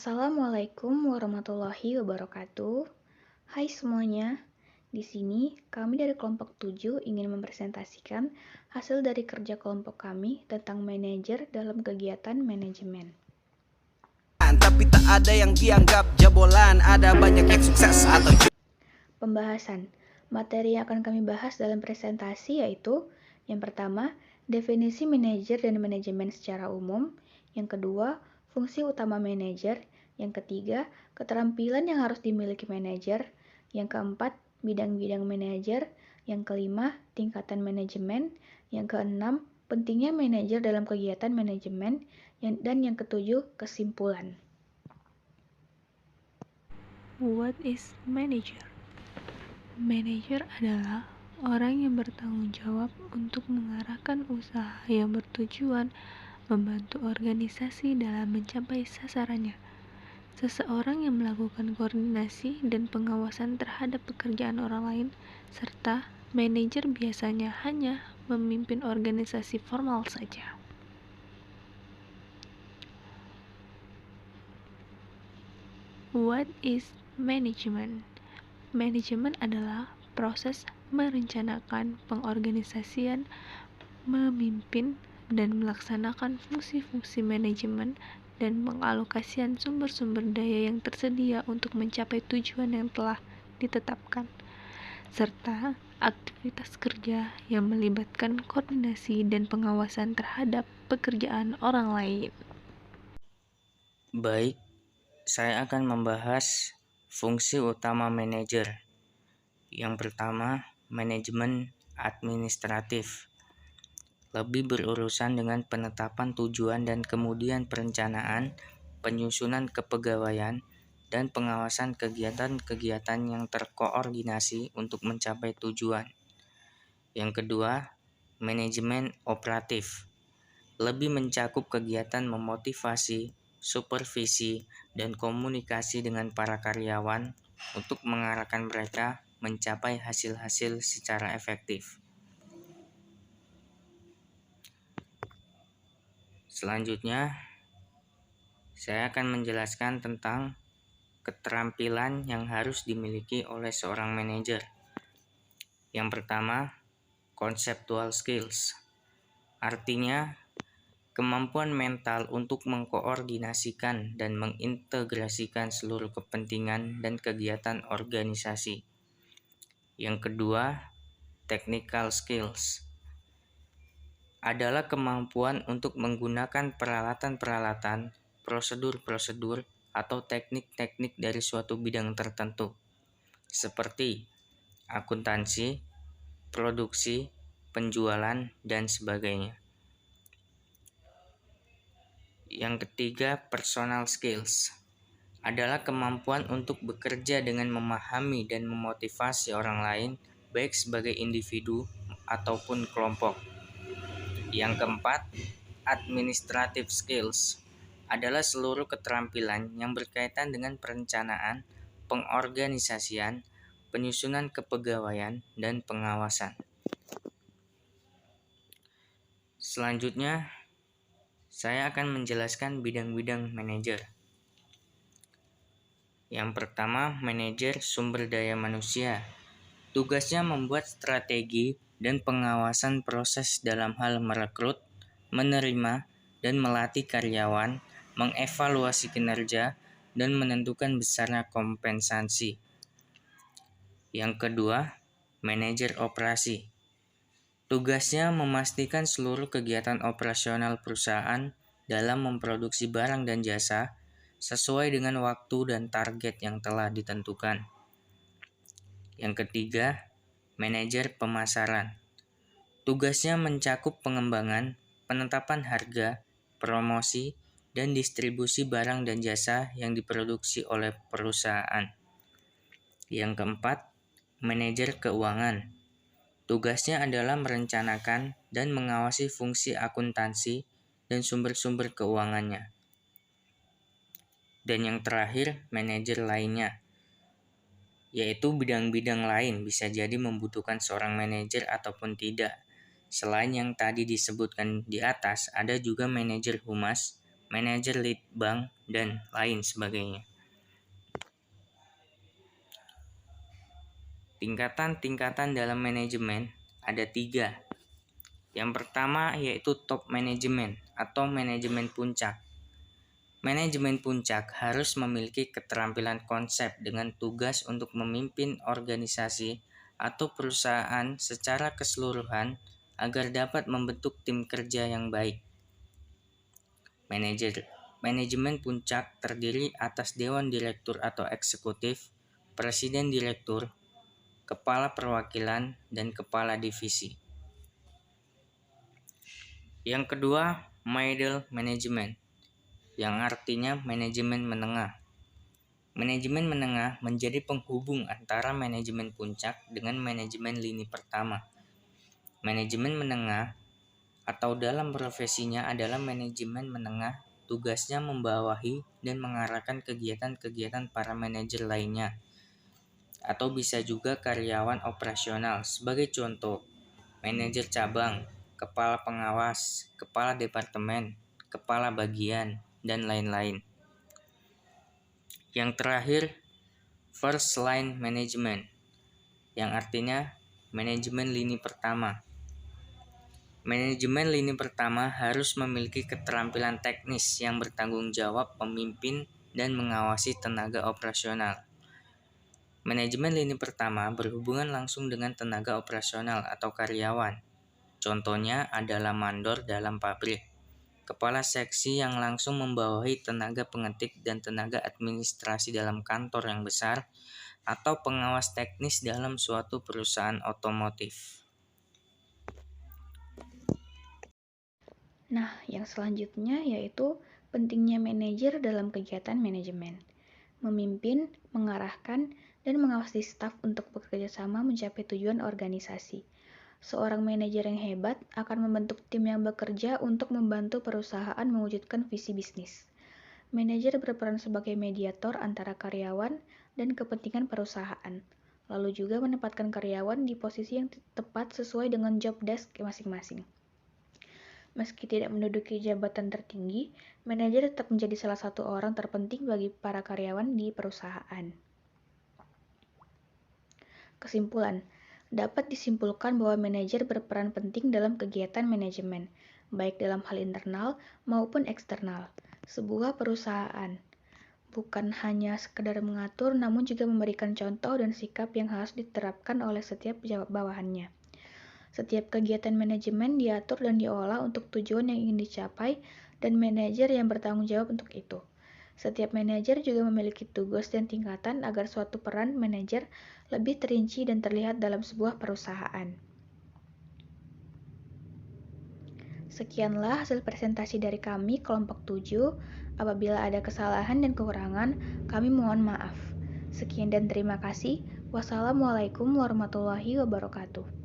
Assalamualaikum warahmatullahi wabarakatuh. Hai semuanya, di sini kami dari kelompok 7 ingin mempresentasikan hasil dari kerja kelompok kami tentang manajer dalam kegiatan manajemen. Tapi tak ada yang dianggap jabolan, ada banyak yang sukses atau Pembahasan materi yang akan kami bahas dalam presentasi yaitu yang pertama, definisi manajer dan manajemen secara umum. Yang kedua, fungsi utama manajer. Yang ketiga, keterampilan yang harus dimiliki manajer. Yang keempat, bidang-bidang manajer. Yang kelima, tingkatan manajemen. Yang keenam, pentingnya manajer dalam kegiatan manajemen. Dan yang ketujuh, kesimpulan. What is manager? Manajer adalah orang yang bertanggung jawab untuk mengarahkan usaha yang bertujuan membantu organisasi dalam mencapai sasarannya. Seseorang yang melakukan koordinasi dan pengawasan terhadap pekerjaan orang lain, serta manajer biasanya hanya memimpin organisasi formal saja. What is management? Manajemen adalah proses merencanakan, pengorganisasian, memimpin, dan melaksanakan fungsi-fungsi manajemen dan mengalokasikan sumber-sumber daya yang tersedia untuk mencapai tujuan yang telah ditetapkan, serta aktivitas kerja yang melibatkan koordinasi dan pengawasan terhadap pekerjaan orang lain. Baik, saya akan membahas fungsi utama manajer. Yang pertama, manajemen administratif. Lebih berurusan dengan penetapan tujuan dan kemudian perencanaan, penyusunan kepegawaian, dan pengawasan kegiatan-kegiatan yang terkoordinasi untuk mencapai tujuan. Yang kedua, manajemen operatif. Lebih mencakup kegiatan memotivasi, supervisi, dan komunikasi dengan para karyawan untuk mengarahkan mereka mencapai hasil-hasil secara efektif. Selanjutnya, saya akan menjelaskan tentang keterampilan yang harus dimiliki oleh seorang manajer. Yang pertama, conceptual skills. Artinya, kemampuan mental untuk mengkoordinasikan dan mengintegrasikan seluruh kepentingan dan kegiatan organisasi. Yang kedua, technical skills adalah kemampuan untuk menggunakan peralatan-peralatan, prosedur-prosedur, atau teknik-teknik dari suatu bidang tertentu, seperti akuntansi, produksi, penjualan, dan sebagainya. Yang ketiga, personal skills adalah kemampuan untuk bekerja dengan memahami dan memotivasi orang lain, baik sebagai individu ataupun kelompok. Yang keempat, administrative skills adalah seluruh keterampilan yang berkaitan dengan perencanaan, pengorganisasian, penyusunan kepegawaian, dan pengawasan. Selanjutnya, saya akan menjelaskan bidang-bidang manajer. Yang pertama, manajer sumber daya manusia. Tugasnya membuat strategi dan pengawasan proses dalam hal merekrut, menerima, dan melatih karyawan, mengevaluasi kinerja, dan menentukan besarnya kompensasi. Yang kedua, manajer operasi. Tugasnya memastikan seluruh kegiatan operasional perusahaan dalam memproduksi barang dan jasa sesuai dengan waktu dan target yang telah ditentukan. Yang ketiga, manajer pemasaran. Tugasnya mencakup pengembangan, penetapan harga, promosi, dan distribusi barang dan jasa yang diproduksi oleh perusahaan. Yang keempat, manajer keuangan. Tugasnya adalah merencanakan dan mengawasi fungsi akuntansi dan sumber-sumber keuangannya. Dan yang terakhir, manajer lainnya, yaitu bidang-bidang lain bisa jadi membutuhkan seorang manajer ataupun tidak. Selain yang tadi disebutkan di atas, ada juga manajer humas, manajer lead bank, dan lain sebagainya. Tingkatan-tingkatan dalam manajemen ada 3. Yang pertama yaitu top manajemen atau manajemen puncak. Manajemen puncak harus memiliki keterampilan konsep dengan tugas untuk memimpin organisasi atau perusahaan secara keseluruhan agar dapat membentuk tim kerja yang baik. Manajemen puncak terdiri atas dewan direktur atau eksekutif, presiden direktur, kepala perwakilan, dan kepala divisi. Yang kedua, middle management, yang artinya manajemen menengah. Manajemen menengah menjadi penghubung antara manajemen puncak dengan manajemen lini pertama. Manajemen menengah atau dalam profesinya adalah manajemen menengah, tugasnya membawahi dan mengarahkan kegiatan-kegiatan para manajer lainnya, atau bisa juga karyawan operasional. Sebagai contoh, manajer cabang, kepala pengawas, kepala departemen, kepala bagian, dan lain-lain. Yang terakhir, first line management, yang artinya manajemen lini pertama. Manajemen lini pertama harus memiliki keterampilan teknis yang bertanggung jawab memimpin dan mengawasi tenaga operasional. Manajemen lini pertama berhubungan langsung dengan tenaga operasional atau karyawan. Contohnya adalah mandor dalam pabrik, kepala seksi yang langsung membawahi tenaga pengetik dan tenaga administrasi dalam kantor yang besar, atau pengawas teknis dalam suatu perusahaan otomotif. Nah, yang selanjutnya yaitu pentingnya manajer dalam kegiatan manajemen. Memimpin, mengarahkan, dan mengawasi staf untuk bekerja sama mencapai tujuan organisasi. Seorang manajer yang hebat akan membentuk tim yang bekerja untuk membantu perusahaan mewujudkan visi bisnis. Manajer berperan sebagai mediator antara karyawan dan kepentingan perusahaan, lalu juga menempatkan karyawan di posisi yang tepat sesuai dengan job desk masing-masing. Meski tidak menduduki jabatan tertinggi, manajer tetap menjadi salah satu orang terpenting bagi para karyawan di perusahaan. Kesimpulan, dapat disimpulkan bahwa manajer berperan penting dalam kegiatan manajemen, baik dalam hal internal maupun eksternal, sebuah perusahaan. Bukan hanya sekedar mengatur, namun juga memberikan contoh dan sikap yang harus diterapkan oleh setiap bawahannya. Setiap kegiatan manajemen diatur dan diolah untuk tujuan yang ingin dicapai, dan manajer yang bertanggung jawab untuk itu. Setiap manajer juga memiliki tugas dan tingkatan agar suatu peran manajer lebih terinci dan terlihat dalam sebuah perusahaan. Sekianlah hasil presentasi dari kami kelompok 7. Apabila ada kesalahan dan kekurangan, kami mohon maaf. Sekian dan terima kasih. Wassalamualaikum warahmatullahi wabarakatuh.